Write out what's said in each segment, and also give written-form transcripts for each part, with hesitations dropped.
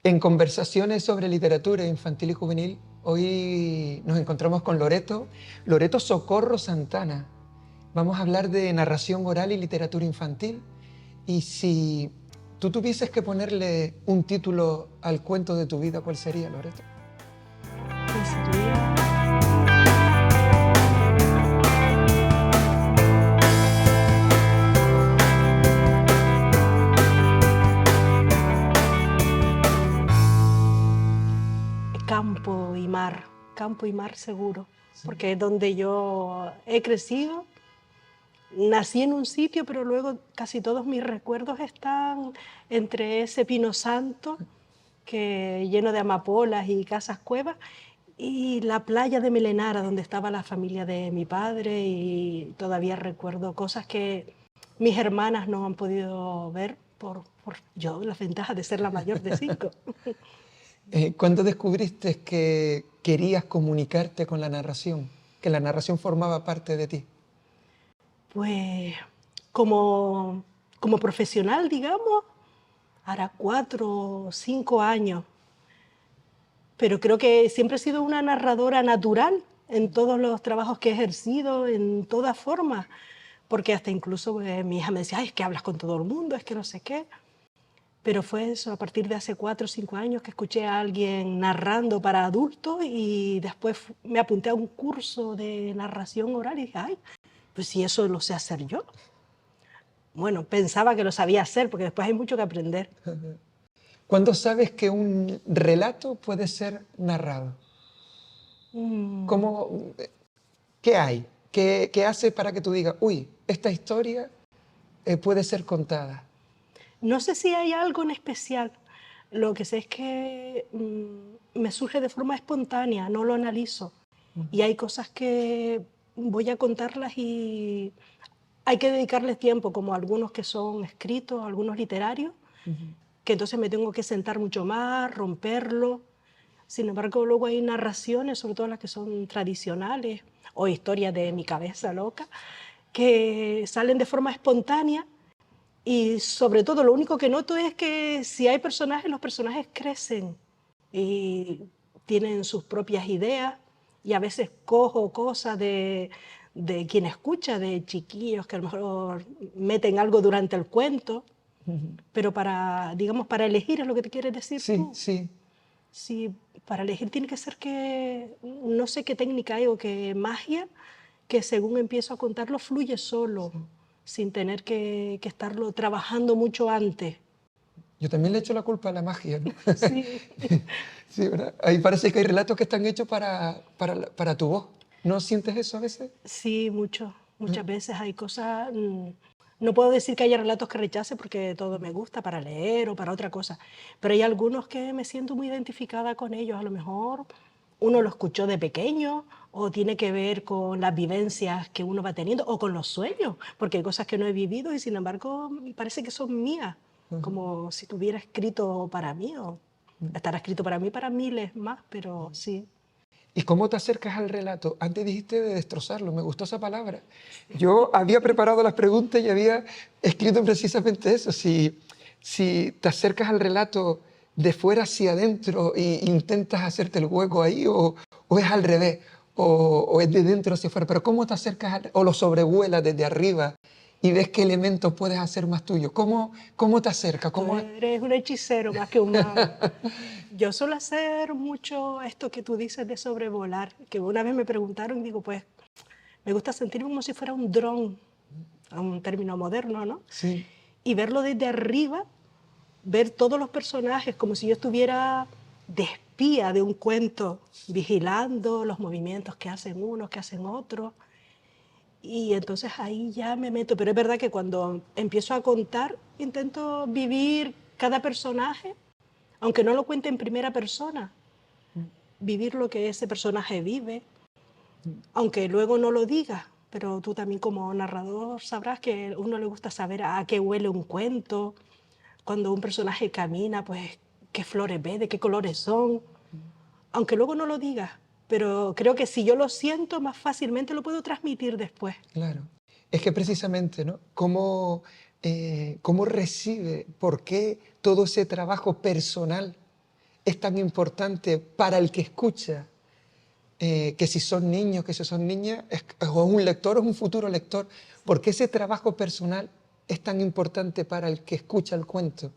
En conversaciones sobre literatura infantil y juvenil, hoy nos encontramos con Loreto Socorro Santana. Vamos a hablar de narración oral y literatura infantil. Y si tú tuvieses que ponerle un título al cuento de tu vida, ¿cuál sería, Loreto? Pues sería... Campo y mar seguro, Sí. porque es donde yo he crecido. Nací en un sitio, pero luego casi todos mis recuerdos están entre ese pino santo, lleno de amapolas y casas cuevas, y la playa de Melenara, donde estaba la familia de mi padre, y todavía recuerdo cosas que mis hermanas no han podido ver por yo, la ventaja de ser la mayor de 5. ¿Cuándo descubriste que querías comunicarte con la narración? Que la narración formaba parte de ti. Pues como profesional, digamos, hará 4 o 5 años, pero creo que siempre he sido una narradora natural en todos los trabajos que he ejercido, en todas formas, porque hasta incluso mi hija me decía, ay, es que hablas con todo el mundo, es que no sé qué. Pero fue eso, a partir de hace 4 o 5 años que escuché a alguien narrando para adultos y después me apunté a un curso de narración oral y dije, ay, pues si eso lo sé hacer yo. Bueno, pensaba que lo sabía hacer, porque después hay mucho que aprender. ¿Cuándo sabes que un relato puede ser narrado? ¿Cómo, qué hay? ¿Qué hace para que tú digas, uy, esta historia puede ser contada? No sé si hay algo en especial. Lo que sé es que me surge de forma espontánea, no lo analizo. Y hay cosas que voy a contarlas y hay que dedicarles tiempo, como algunos que son escritos, algunos literarios, que entonces me tengo que sentar mucho más, romperlo. Sin embargo, luego hay narraciones, sobre todo las que son tradicionales, o historias de mi cabeza loca, que salen de forma espontánea. Y sobre todo, lo único que noto es que si hay personajes, los personajes crecen y tienen sus propias ideas, y a veces cojo cosas de quien escucha, de chiquillos que a lo mejor meten algo durante el cuento, pero para, digamos, para elegir es lo que te quieres decir Sí, tú. sí. Sí, para elegir tiene que ser que, no sé qué técnica hay o qué magia, que según empiezo a contarlo fluye solo, sin tener que estarlo trabajando mucho antes. Yo también le echo la culpa a la magia, ¿no? Sí, Sí, ¿verdad? Ahí parece que hay relatos que están hechos para tu voz. ¿No sientes eso a veces? sí, muchas veces hay cosas. No puedo decir que haya relatos que rechace porque todo me gusta para leer o para otra cosa, pero hay algunos que me siento muy identificada con ellos. A lo mejor uno lo escuchó de pequeño o tiene que ver con las vivencias que uno va teniendo o con los sueños, porque hay cosas que no he vivido y sin embargo parece que son mías, como si tuviera escrito para mí o estará escrito para mí para miles más, pero sí. ¿Y cómo te acercas al relato? Antes dijiste de destrozarlo, me gustó esa palabra. Yo había preparado las preguntas y había escrito precisamente eso. Si te acercas al relato de fuera hacia adentro e intentas hacerte el hueco ahí, o es al revés, o es de dentro hacia afuera. Pero ¿cómo te acercas o lo sobrevuelas desde arriba y ves qué elementos puedes hacer más tuyo? ¿Cómo te acercas? Tú eres un hechicero más que un mago. Yo suelo hacer mucho esto que tú dices de sobrevolar, que una vez me preguntaron y digo, pues me gusta sentirme como si fuera un dron, un término moderno, ¿no? Sí. Y verlo desde arriba, ver todos los personajes como si yo estuviera de espía de un cuento, vigilando los movimientos que hacen unos, que hacen otros. Y entonces ahí ya me meto, pero es verdad que cuando empiezo a contar, intento vivir cada personaje, aunque no lo cuente en primera persona, vivir lo que ese personaje vive, aunque luego no lo diga, pero tú también como narrador sabrás que a uno le gusta saber a qué huele un cuento, cuando un personaje camina, pues qué flores ve, de qué colores son, aunque luego no lo diga, pero creo que si yo lo siento, más fácilmente lo puedo transmitir después. Claro. Es que precisamente, ¿no? ¿Cómo recibe, por qué todo ese trabajo personal es tan importante para el que escucha, que si son niños, que si son niñas, o un lector o un futuro lector, porque ese trabajo personal es tan importante para el que escucha el cuento.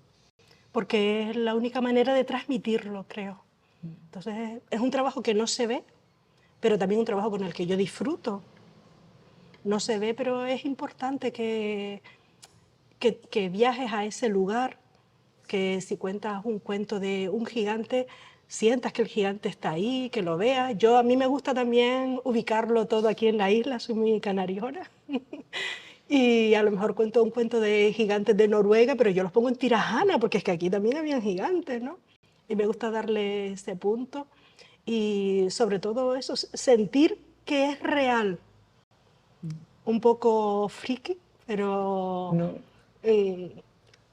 Porque es la única manera de transmitirlo, creo. Entonces, es un trabajo que no se ve, pero también un trabajo con el que yo disfruto. No se ve, pero es importante que viajes a ese lugar, que si cuentas un cuento de un gigante, sientas que el gigante está ahí, que lo veas. A mí me gusta también ubicarlo todo aquí en la isla, soy muy canariona. Y a lo mejor cuento un cuento de gigantes de Noruega, pero yo los pongo en Tirajana, porque es que aquí también habían gigantes, ¿no? Y me gusta darle ese punto. Y sobre todo eso, sentir que es real. Un poco friki, pero No,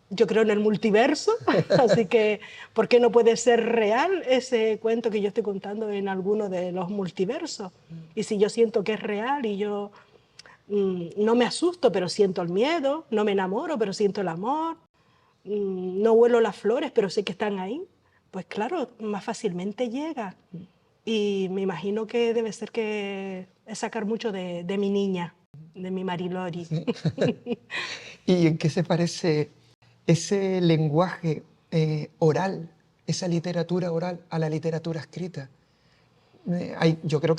yo creo en el multiverso, así que ¿por qué no puede ser real ese cuento que yo estoy contando en alguno de los multiversos? Y si yo siento que es real y yo no me asusto, pero siento el miedo, no me enamoro, pero siento el amor, no huelo las flores, pero sé que están ahí, pues claro, más fácilmente llega. Y me imagino que debe ser que es sacar mucho de mi niña, de mi Marilori. sí. ¿Y en qué se parece ese lenguaje oral, esa literatura oral a la literatura escrita? Yo creo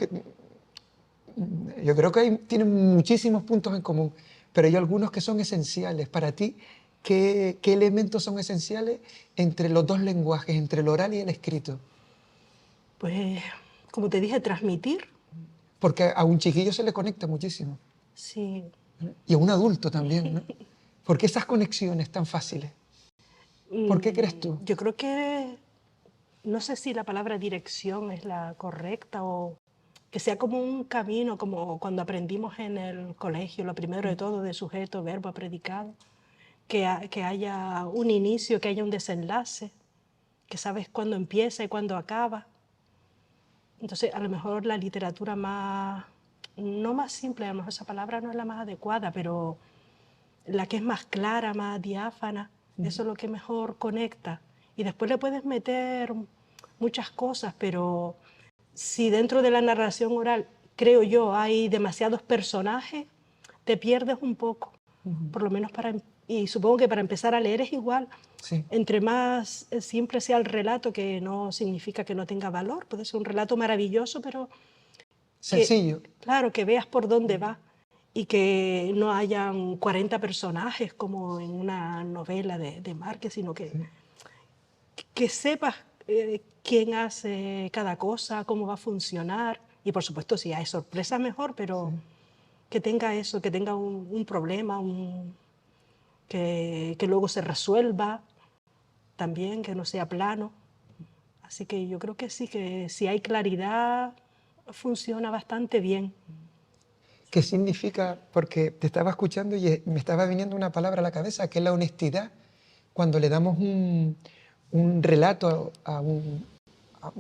que tienen muchísimos puntos en común, pero hay algunos que son esenciales. Para ti, ¿qué elementos son esenciales entre los dos lenguajes, entre el oral y el escrito? Pues, como te dije, transmitir, Porque a un chiquillo se le conecta muchísimo, sí. ¿no? Y a un adulto también, ¿no? ¿Por qué esas conexiones tan fáciles? ¿Por qué crees tú? Yo creo que, no sé si la palabra dirección es la correcta o que sea como un camino, como cuando aprendimos en el colegio, lo primero de todo, de sujeto, verbo, predicado, que haya un inicio, que haya un desenlace, que sabes cuándo empieza y cuándo acaba. Entonces, a lo mejor la literatura más, no más simple, a lo mejor esa palabra no es la más adecuada, pero la que es más clara, más diáfana, eso es lo que mejor conecta. Y después le puedes meter muchas cosas, pero si dentro de la narración oral, creo yo, hay demasiados personajes, te pierdes un poco, por lo menos y supongo que para empezar a leer es igual. Sí, Entre más simple sea el relato, que no significa que no tenga valor, puede ser un relato maravilloso, pero que, sencillo. claro, que veas por dónde va y que no hayan 40 personajes como en una novela de Márquez, sino que sepas quién hace cada cosa, cómo va a funcionar. Y por supuesto, si hay sorpresas, mejor, pero que tenga eso, que tenga un problema, que luego se resuelva también, que no sea plano. Así que yo creo que sí, que si hay claridad, funciona bastante bien. ¿Qué significa? Porque te estaba escuchando y me estaba viniendo una palabra a la cabeza, que es la honestidad. Cuando le damos un relato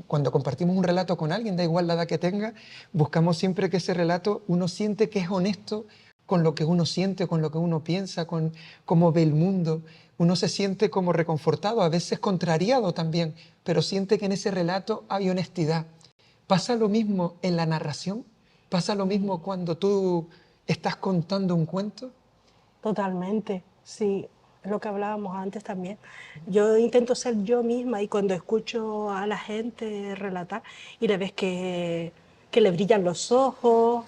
cuando compartimos un relato con alguien, da igual la edad que tenga, buscamos siempre que ese relato uno siente que es honesto con lo que uno siente, con lo que uno piensa, con cómo ve el mundo. Uno se siente como reconfortado, a veces contrariado también, pero siente que en ese relato hay honestidad. ¿Pasa lo mismo en la narración? ¿Pasa lo mismo cuando tú estás contando un cuento? Totalmente, sí, es lo que hablábamos antes también. Yo intento ser yo misma y cuando escucho a la gente relatar y le ves que le brillan los ojos,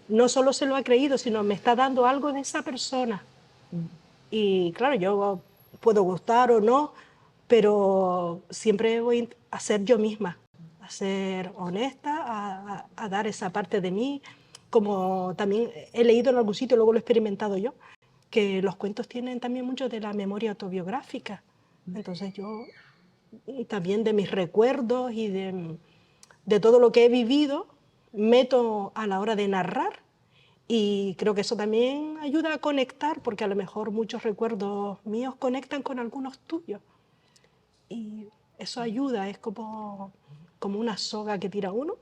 no solo se lo ha creído, sino me está dando algo de esa persona. Y claro, yo puedo gustar o no, pero siempre voy a ser yo misma, a ser honesta, a dar esa parte de mí, como también he leído en algún sitio, luego lo he experimentado yo, que los cuentos tienen también mucho de la memoria autobiográfica. Entonces yo también de mis recuerdos y de todo lo que he vivido, meto a la hora de narrar y creo que eso también ayuda a conectar, porque a lo mejor muchos recuerdos míos conectan con algunos tuyos. Y eso ayuda, es como una soga que tira uno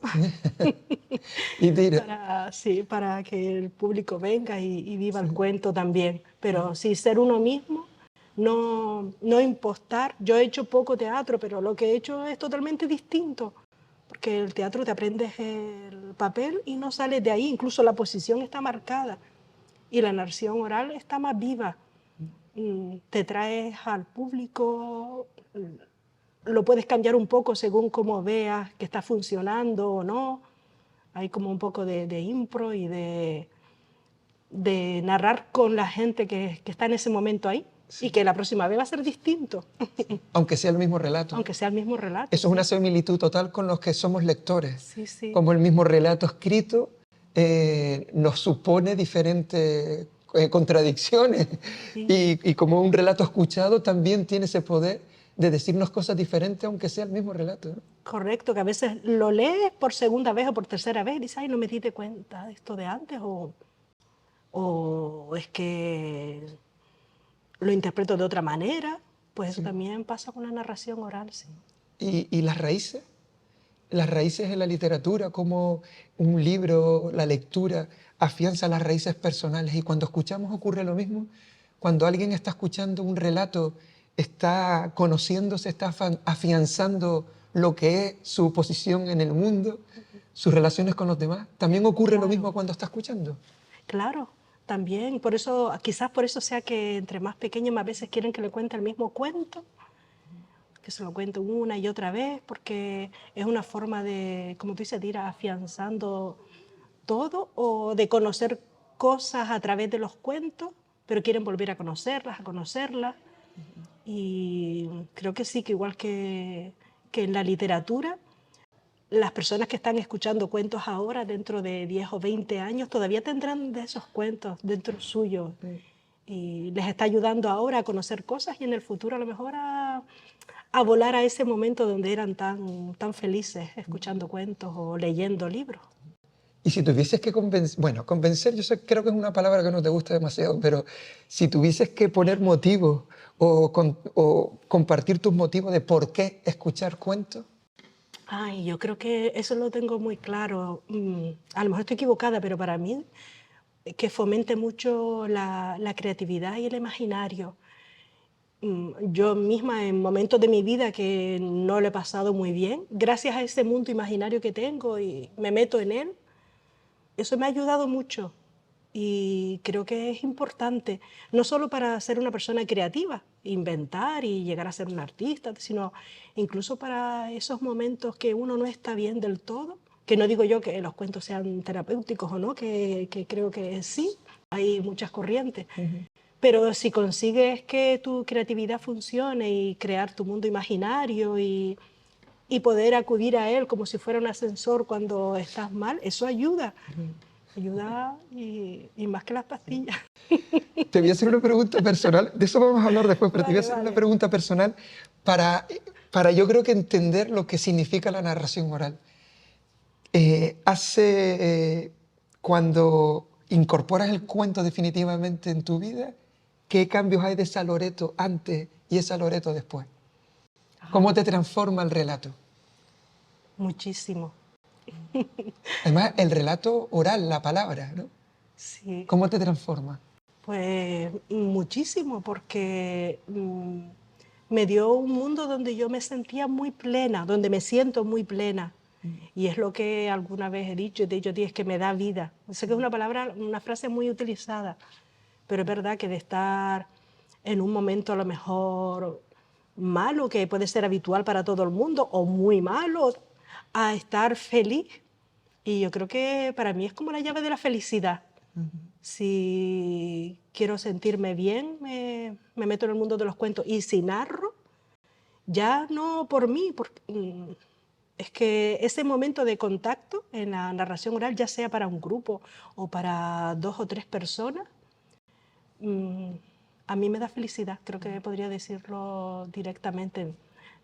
Y mira, para, sí, para que el público venga y viva el cuento también. Pero sí, ser uno mismo no impostar. Yo he hecho poco teatro, pero lo que he hecho es totalmente distinto, porque el teatro te aprendes el papel y no sales de ahí, incluso la posición está marcada y la narración oral está más viva. Te traes al público, lo puedes cambiar un poco según cómo veas que está funcionando o no. Hay como un poco de impro y de narrar con la gente que está en ese momento ahí, y que la próxima vez va a ser distinto, Aunque sea el mismo relato. aunque sea el mismo relato. Eso es una similitud total con los que somos lectores. Sí, sí. Como el mismo relato escrito nos supone diferentes contradicciones. Sí. Y como un relato escuchado también tiene ese poder de decirnos cosas diferentes aunque sea el mismo relato, ¿no? Correcto, que a veces lo lees por segunda vez o por tercera vez y dices, ay, no me di de cuenta de esto de antes, o es que lo interpreto de otra manera. Pues eso también pasa con la narración oral, sí. Y las raíces en la literatura, como un libro, la lectura, afianza las raíces personales. Y cuando escuchamos ocurre lo mismo. Cuando alguien está escuchando un relato, está conociéndose, está afianzando lo que es su posición en el mundo, sus relaciones con los demás. También ocurre lo mismo cuando está escuchando. Claro, también, por eso, quizás por eso sea que entre más pequeños más veces quieren que le cuente el mismo cuento, que se lo cuente una y otra vez, porque es una forma de, como tú dices, de ir afianzando todo o de conocer cosas a través de los cuentos, pero quieren volver a conocerlas. Y creo que sí, que igual que en la literatura, las personas que están escuchando cuentos ahora, dentro de 10 o 20 años, todavía tendrán de esos cuentos dentro suyo. Y les está ayudando ahora a conocer cosas y en el futuro a lo mejor a volar a ese momento donde eran tan felices escuchando cuentos o leyendo libros. Y si tuvieses que convencer, bueno, convencer, creo que es una palabra que no te gusta demasiado, pero si tuvieses que poner motivos o compartir tus motivos de por qué escuchar cuentos. Ay, yo creo que eso lo tengo muy claro. A lo mejor estoy equivocada, pero para mí que fomente mucho la creatividad y el imaginario. Yo misma en momentos de mi vida que no lo he pasado muy bien, gracias a ese mundo imaginario que tengo y me meto en él, eso me ha ayudado mucho y creo que es importante, no solo para ser una persona creativa, inventar y llegar a ser un artista, sino incluso para esos momentos que uno no está bien del todo, que no digo yo que los cuentos sean terapéuticos o no, que creo que sí, hay muchas corrientes. Pero si consigues que tu creatividad funcione y crear tu mundo imaginario y poder acudir a él como si fuera un ascensor cuando estás mal, eso ayuda. Ayuda y más que las pastillas. Te voy a hacer una pregunta personal, de eso vamos a hablar después, pero te voy a Vale, hacer una vale. pregunta personal para yo creo que entender lo que significa la narración oral. Cuando incorporas el cuento definitivamente en tu vida, ¿qué cambios hay de esa Loreto antes y esa Loreto después? ¿Cómo te transforma el relato? Muchísimo. Además, el relato oral, la palabra, ¿no? Sí, ¿Cómo te transforma? pues muchísimo, porque me dio un mundo donde yo me sentía muy plena, donde me siento muy plena. Y es lo que alguna vez he dicho, y de hecho es que me da vida. Sé que es una palabra, una frase muy utilizada, pero es verdad que de estar en un momento a lo mejor malo, que puede ser habitual para todo el mundo, o muy malo, a estar feliz. Y yo creo que para mí es como la llave de la felicidad. Si quiero sentirme bien, me meto en el mundo de los cuentos. Y si narro, ya no por mí, porque es que ese momento de contacto en la narración oral, ya sea para un grupo o para 2 o 3 personas, a mí me da felicidad, creo que podría decirlo directamente.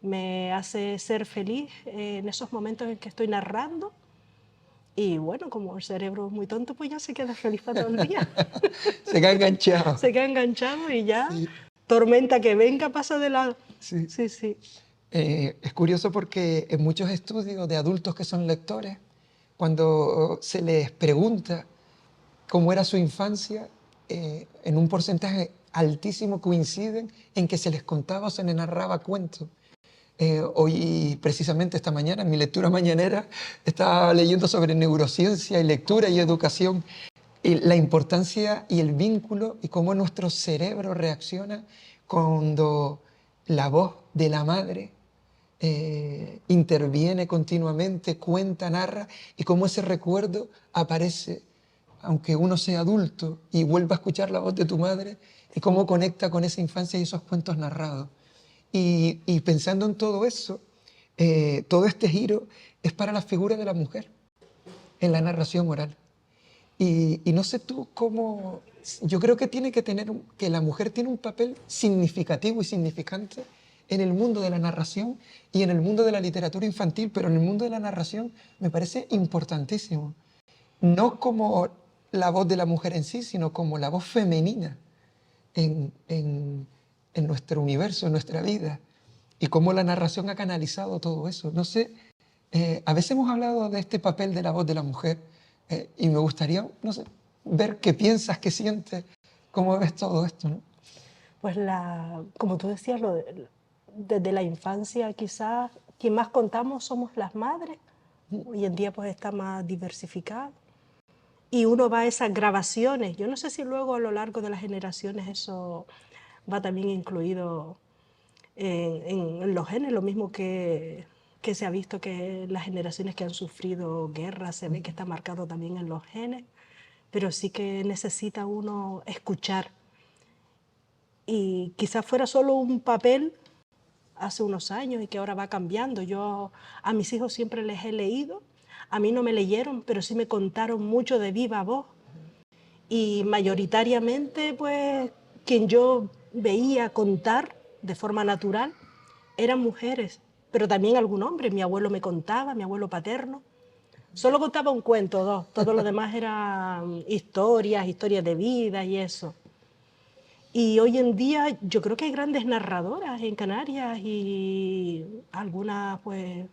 Me hace ser feliz en esos momentos en que estoy narrando. Y bueno, como el cerebro es muy tonto, pues ya se queda feliz para todo el día. Se queda enganchado. Se queda enganchado y ya, Sí, tormenta que venga, pasa de lado. sí. Sí, sí. Es curioso porque en muchos estudios de adultos que son lectores, cuando se les pregunta cómo era su infancia, en un porcentaje altísimo coinciden en que se les contaba o se les narraba cuentos. Hoy, precisamente esta mañana, en mi lectura mañanera, estaba leyendo sobre neurociencia y lectura y educación, y la importancia y el vínculo y cómo nuestro cerebro reacciona cuando la voz de la madre interviene continuamente, cuenta, narra, y cómo ese recuerdo aparece, aunque uno sea adulto, y vuelva a escuchar la voz de tu madre, y cómo conecta con esa infancia y esos cuentos narrados. Y pensando en todo eso, todo este giro es para la figura de la mujer en la narración oral. Y no sé tú cómo... Yo creo que tiene que tener que la mujer tiene un papel significativo y significante en el mundo de la narración y en el mundo de la literatura infantil, pero en el mundo de la narración me parece importantísimo. No como la voz de la mujer en sí, sino como la voz femenina en nuestro universo, en nuestra vida, y cómo la narración ha canalizado todo eso. No sé, a veces hemos hablado de este papel de la voz de la mujer, y me gustaría, no sé, ver qué piensas, qué sientes, cómo ves todo esto, ¿no? Pues como tú decías, desde la infancia quizás quien más contamos somos las madres. Hoy en día pues está más diversificado. Y uno va a esas grabaciones. Yo no sé si luego a lo largo de las generaciones eso va también incluido en los genes, lo mismo que se ha visto que las generaciones que han sufrido guerra se ve que está marcado también en los genes, pero sí que necesita uno escuchar. Y quizás fuera solo un papel hace unos años y que ahora va cambiando. Yo a mis hijos siempre les he leído, a mí no me leyeron, pero sí me contaron mucho de viva voz. Y mayoritariamente, pues, quien yo veía contar de forma natural eran mujeres, pero también algún hombre. Mi abuelo me contaba, mi abuelo paterno. Solo contaba un cuento, dos. Todo lo demás eran historias, historias de vida y eso. Y hoy en día yo creo que hay grandes narradoras en Canarias y algunas, pues,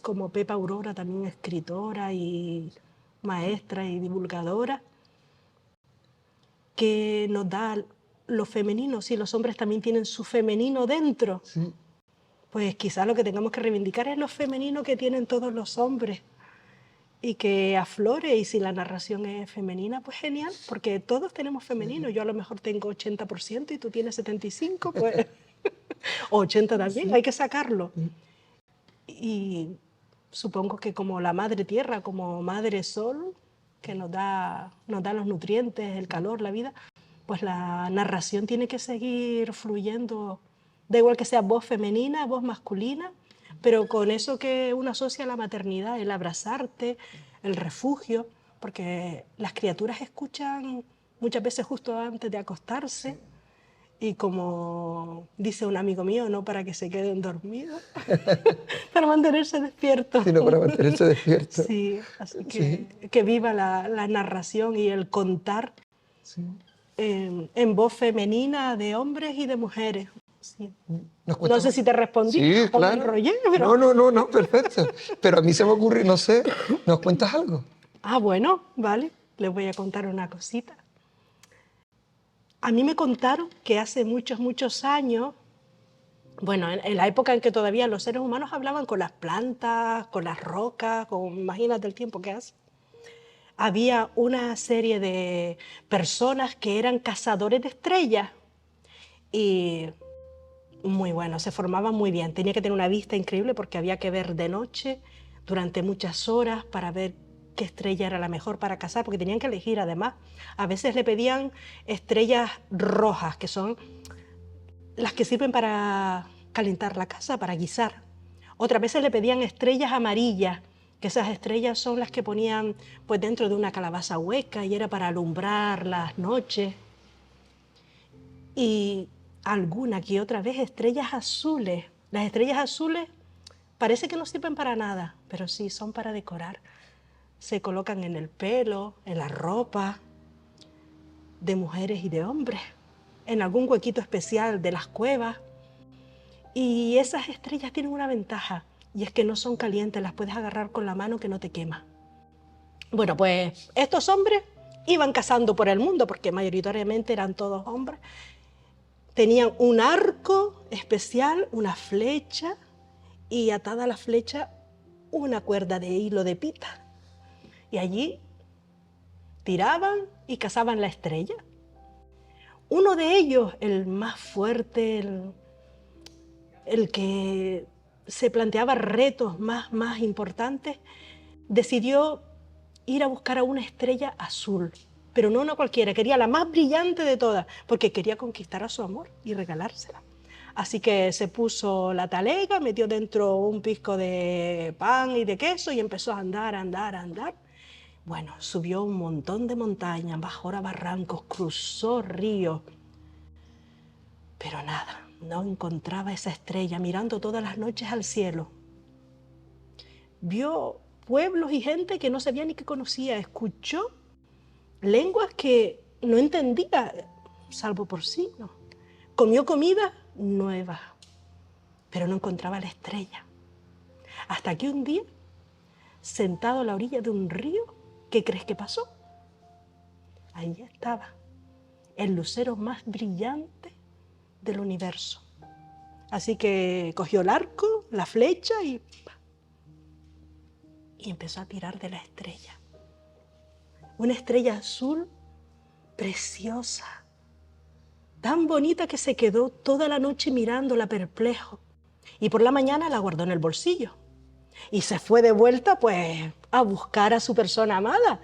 como Pepa Aurora, también escritora y maestra y divulgadora, que nos da lo femenino. Si los hombres también tienen su femenino dentro, Sí. pues quizás lo que tengamos que reivindicar es lo femenino que tienen todos los hombres y que aflore. Y si la narración es femenina, pues genial, porque todos tenemos femenino. Yo a lo mejor tengo 80% y tú tienes 75%, pues, o 80 también, hay que sacarlo. Y supongo que como la madre tierra, como madre sol, que nos da los nutrientes, el calor, la vida, pues la narración tiene que seguir fluyendo, da igual que sea voz femenina, voz masculina, pero con eso que uno asocia a la maternidad, el abrazarte, el refugio, porque las criaturas escuchan muchas veces justo antes de acostarse, y como dice un amigo mío, no para que se queden dormidos, para mantenerse despiertos. Sino para mantenerse despierto. Sí, así Sí, que viva la narración y el contar sí. en voz femenina de hombres y de mujeres. Sí. Nos No cuesta sé más. si te respondí Sí, o me claro. enrollé, No, pero... no, no, no, perfecto. Pero a mí se me ocurre, no sé, ¿nos cuentas algo? Ah, bueno, vale, les voy a contar una cosita. A mí me contaron que hace muchos, muchos años, bueno, en la época en que todavía los seres humanos hablaban con las plantas, con las rocas, imagínate el tiempo que hace, había una serie de personas que eran cazadores de estrellas y muy bueno, se formaban muy bien. Tenía que tener una vista increíble porque había que ver de noche durante muchas horas para ver qué estrella era la mejor para cazar, porque tenían que elegir además. A veces le pedían estrellas rojas, que son las que sirven para calentar la casa, para guisar. Otras veces le pedían estrellas amarillas, que esas estrellas son las que ponían pues dentro de una calabaza hueca y era para alumbrar las noches. Y alguna que otra vez estrellas azules. Las estrellas azules parece que no sirven para nada, pero sí son para decorar. Se colocan en el pelo, en la ropa de mujeres y de hombres, en algún huequito especial de las cuevas. Y esas estrellas tienen una ventaja, y es que no son calientes, las puedes agarrar con la mano que no te quema. Bueno, pues estos hombres iban cazando por el mundo, porque mayoritariamente eran todos hombres, Tenían un arco especial, una flecha, y atada a la flecha una cuerda de hilo de pita. Y allí tiraban y cazaban la estrella. Uno de ellos, el más fuerte, el que se planteaba retos más importantes, decidió ir a buscar a una estrella azul, pero no una cualquiera, quería la más brillante de todas, porque quería conquistar a su amor y regalársela. Así que se puso la talega, metió dentro un pisco de pan y de queso y empezó a andar, a andar, a andar. Bueno, subió un montón de montañas, bajó a barrancos, cruzó ríos, pero nada, no encontraba esa estrella, mirando todas las noches al cielo. Vio pueblos y gente que no sabía ni que conocía, escuchó lenguas que no entendía, salvo por signos. Comió comida nueva, pero no encontraba la estrella. Hasta que un día, sentado a la orilla de un río, ¿qué crees que pasó? Ahí estaba, el lucero más brillante del universo. Así que cogió el arco, la flecha y empezó a tirar de la estrella. Una estrella azul preciosa, tan bonita que se quedó toda la noche mirándola perplejo. Y por la mañana la guardó en el bolsillo. Y se fue de vuelta, pues, a buscar a su persona amada.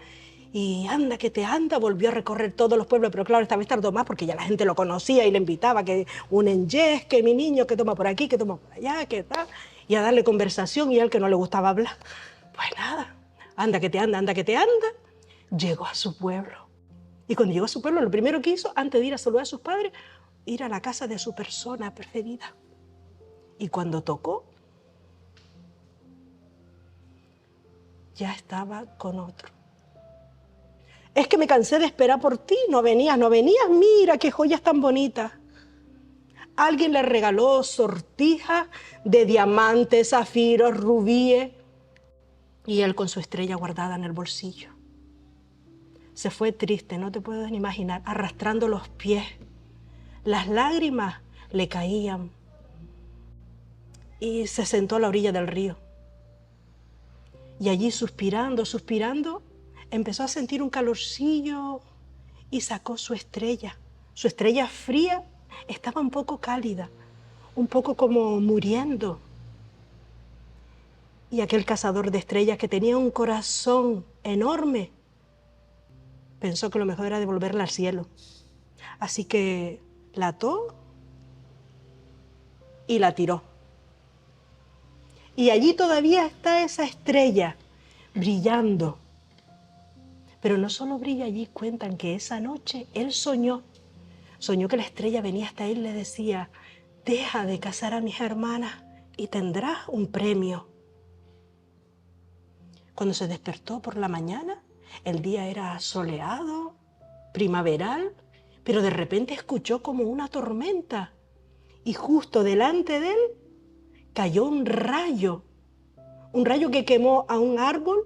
Y anda que te anda, volvió a recorrer todos los pueblos, pero claro, esta vez tardó más porque ya la gente lo conocía y le invitaba que un enyes, que mi niño, que toma por aquí, que toma por allá, que tal, y a darle conversación, y a él que no le gustaba hablar. Pues nada, anda que te anda, llegó a su pueblo. Y cuando llegó a su pueblo, lo primero que hizo, antes de ir a saludar a sus padres, ir a la casa de su persona preferida. Y cuando tocó, ya estaba con otro. Es que me cansé de esperar por ti, no venías, mira qué joyas tan bonitas. Alguien le regaló sortijas de diamantes, zafiros, rubíes, y él con su estrella guardada en el bolsillo. Se fue triste, no te puedes ni imaginar, arrastrando los pies. Las lágrimas le caían y se sentó a la orilla del río. Y allí suspirando, suspirando, empezó a sentir un calorcillo y sacó su estrella. Su estrella fría estaba un poco cálida, un poco como muriendo. Y aquel cazador de estrellas, que tenía un corazón enorme, pensó que lo mejor era devolverla al cielo. Así que la ató y la tiró. Y allí todavía está esa estrella brillando. Pero no solo brilla allí, cuentan que esa noche él soñó que la estrella venía hasta él y le decía: deja de cazar a mis hermanas y tendrás un premio. Cuando se despertó por la mañana, el día era soleado, primaveral, pero de repente escuchó como una tormenta y justo delante de él cayó un rayo que quemó a un árbol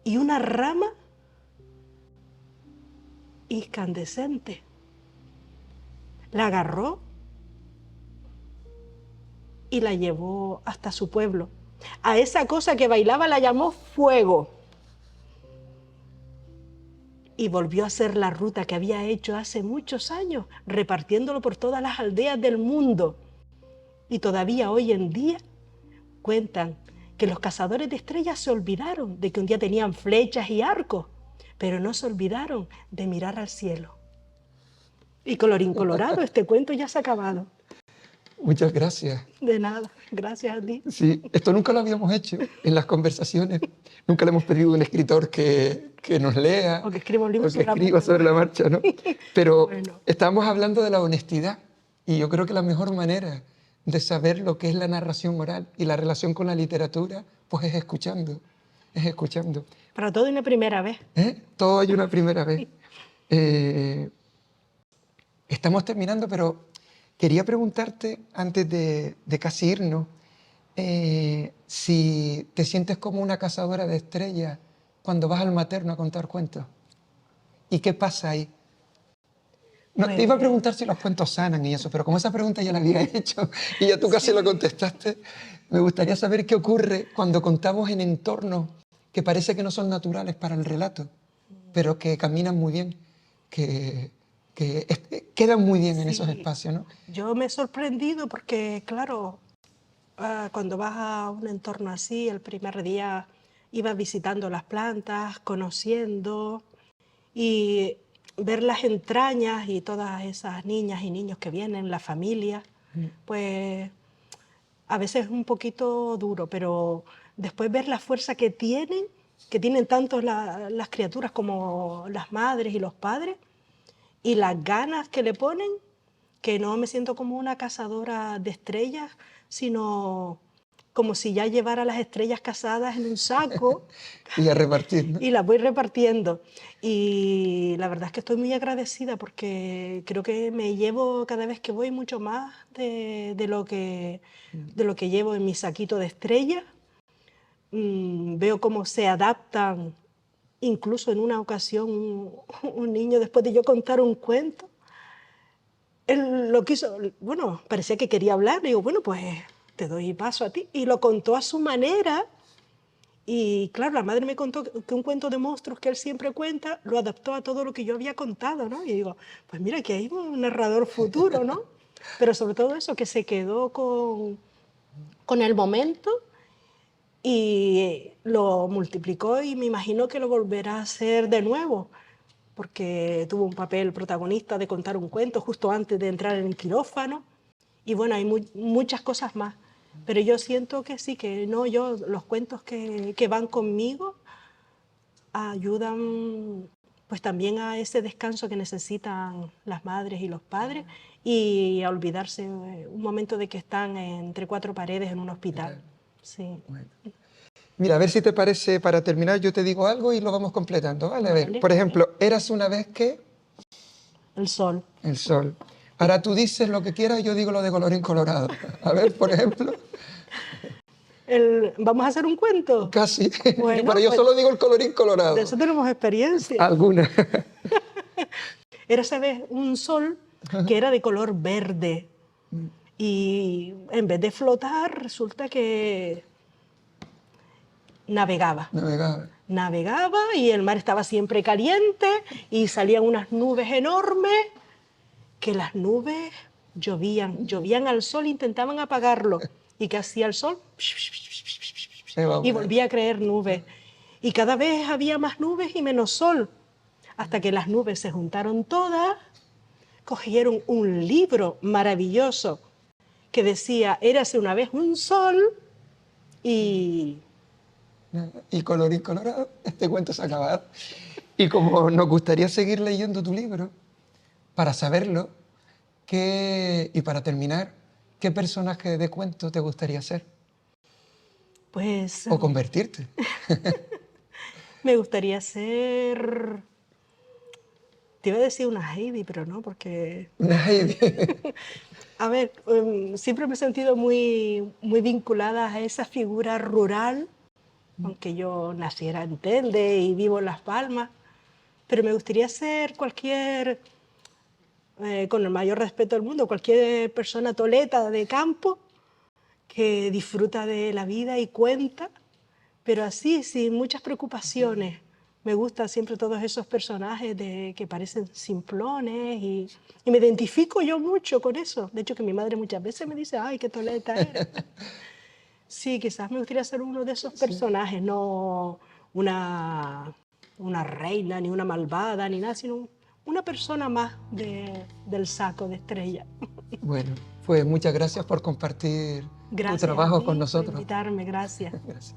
y una rama incandescente. La agarró y la llevó hasta su pueblo. A esa cosa que bailaba la llamó fuego. Y volvió a hacer la ruta que había hecho hace muchos años, repartiéndolo por todas las aldeas del mundo. Y todavía hoy en día cuentan que los cazadores de estrellas se olvidaron de que un día tenían flechas y arcos, pero no se olvidaron de mirar al cielo. Y colorín colorado, este cuento ya se ha acabado. Muchas gracias. De nada, gracias a ti. Sí, esto nunca lo habíamos hecho en las conversaciones. Nunca le hemos pedido a un escritor que nos lea O que escriba un libro o que escriba sobre la marcha, ¿no? Pero Bueno. estábamos hablando de la honestidad y yo creo que la mejor manera de saber lo que es la narración oral y la relación con la literatura, pues es escuchando, es escuchando. Para todo una primera vez. Todo hay una primera vez. Estamos terminando, pero quería preguntarte, antes de casi irnos, si te sientes como una cazadora de estrellas cuando vas al materno a contar cuentos. ¿Y qué pasa ahí? No, te iba a Pues, preguntar si los cuentos sanan y eso, pero como esa pregunta ya la había hecho y ya tú casi sí. lo contestaste, me gustaría saber qué ocurre cuando contamos en entornos que parece que no son naturales para el relato, pero que caminan muy bien, que, quedan muy bien en esos Sí, espacios, ¿no? yo me he sorprendido porque, claro, cuando vas a un entorno así, el primer día ibas visitando las plantas, conociendo y ver las entrañas y todas esas niñas y niños que vienen, la familia, pues a veces es un poquito duro, pero después ver la fuerza que tienen tanto las criaturas como las madres y los padres, y las ganas que le ponen, que no me siento como una cazadora de estrellas, sino como si ya llevara las estrellas cazadas en un saco Y a repartir, ¿no? y las voy repartiendo. Y la verdad es que estoy muy agradecida porque creo que me llevo cada vez que voy mucho más de lo que llevo en mi saquito de estrellas. Veo cómo se adaptan. Incluso en una ocasión un niño, después de yo contar un cuento, él lo quiso, bueno, parecía que quería hablar, le digo, bueno, pues te doy paso a ti. Y lo contó a su manera. Y claro, la madre me contó que un cuento de monstruos que él siempre cuenta lo adaptó a todo lo que yo había contado, ¿no? Y digo, pues mira, que hay un narrador futuro, ¿no? Pero sobre todo eso, que se quedó con el momento y lo multiplicó, y me imagino que lo volverá a hacer de nuevo, porque tuvo un papel protagonista de contar un cuento justo antes de entrar en el quirófano. Y bueno, hay muchas cosas más. Pero yo siento que sí, que no, yo, los cuentos que van conmigo ayudan pues también a ese descanso que necesitan las madres y los padres, y a olvidarse un momento de que están entre cuatro paredes en un hospital. Sí. Bueno. Mira, a ver si te parece, para terminar, yo te digo algo y lo vamos completando, ¿vale? A ver, Vale, por vale. ejemplo, eras una vez que El sol. el sol. Ahora tú dices lo que quieras y yo digo lo de colorín colorado. A ver, por ejemplo, ¿Vamos a hacer un cuento? casi. Bueno, Pero yo pues solo digo el colorín de colorado. eso tenemos experiencia. Alguna. Era esa vez un sol que era de color verde, y en vez de flotar resulta que navegaba. Navegaba. Navegaba y el mar estaba siempre caliente y salían unas nubes enormes, que las nubes llovían al sol, intentaban apagarlo. ¿Y qué hacía el sol? Se va a Y poner. volvía a creer nubes. Y cada vez había más nubes y menos sol, hasta que las nubes se juntaron todas, cogieron un libro maravilloso que decía, érase una vez un sol, y Y colorín colorado, este cuento se ha acabado. Y como nos gustaría seguir leyendo tu libro, para saberlo, y para terminar, ¿qué personaje de cuento te gustaría ser? pues O convertirte. me gustaría ser, te iba a decir una Heidi, pero no, porque, Nadie. a ver, siempre me he sentido muy vinculada a esa figura rural, aunque yo naciera en Telde y vivo en Las Palmas, pero me gustaría ser cualquier, con el mayor respeto del mundo, cualquier persona toleta de campo que disfruta de la vida y cuenta, pero así, sin muchas preocupaciones. Me gustan siempre todos esos personajes que parecen simplones, y me identifico yo mucho con eso. De hecho, que mi madre muchas veces me dice, ay, qué toleta eres. Sí, quizás me gustaría ser uno de esos personajes, no una reina, ni una malvada, ni nada, sino una persona más del saco de estrella. Bueno, pues muchas gracias por compartir tu Gracias a trabajo con ti por nosotros. invitarme, gracias. Gracias.